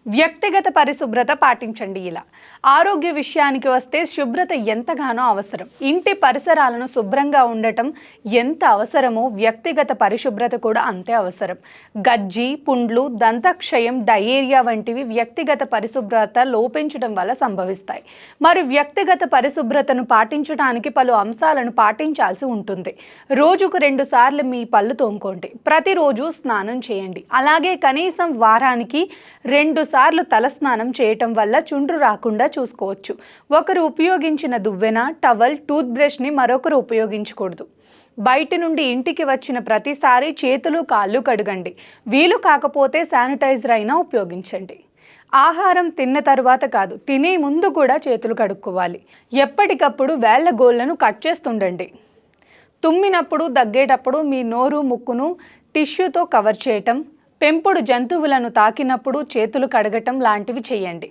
వ్యక్తిగత పరిశుభ్రత పాటించండి. ఇలా ఆరోగ్య విషయానికి వస్తే శుభ్రత ఎంతగానో అవసరం. ఇంటి పరిసరాలను శుభ్రంగా ఉండటం ఎంత అవసరమో వ్యక్తిగత పరిశుభ్రత కూడా అంతే అవసరం. గజ్జి, పుండ్లు, దంతక్షయం, డయేరియా వంటివి వ్యక్తిగత పరిశుభ్రత లోపించడం వల్ల సంభవిస్తాయి. మరి వ్యక్తిగత పరిశుభ్రతను పాటించడానికి పలు అంశాలను పాటించాల్సి ఉంటుంది. రోజుకు 2 సార్లు మీ పళ్ళు తోముకోండి. ప్రతిరోజు స్నానం చేయండి. అలాగే కనీసం వారానికి 2 సార్లు తలస్నానం చేయటం వల్ల చుండ్రు రాకుండా చూసుకోవచ్చు. ఒకరు ఉపయోగించిన దువ్వెన, టవల్, టూత్ బ్రష్ని మరొకరు ఉపయోగించకూడదు. బయట నుండి ఇంటికి వచ్చిన ప్రతిసారి చేతులు, కాళ్ళు కడగండి. వీలు కాకపోతే శానిటైజర్ అయినా ఉపయోగించండి. ఆహారం తిన్న తర్వాత కాదు, తినే ముందు కూడా చేతులు కడుక్కోవాలి. ఎప్పటికప్పుడు వేళ్ల గోళ్లను కట్ చేస్తుండండి. తుమ్మినప్పుడు, దగ్గేటప్పుడు మీ నోరు, ముక్కును టిష్యూతో కవర్ చేయటం, పెంపుడు జంతువులను తాకినప్పుడు చేతులు కడగటం లాంటివి చేయండి.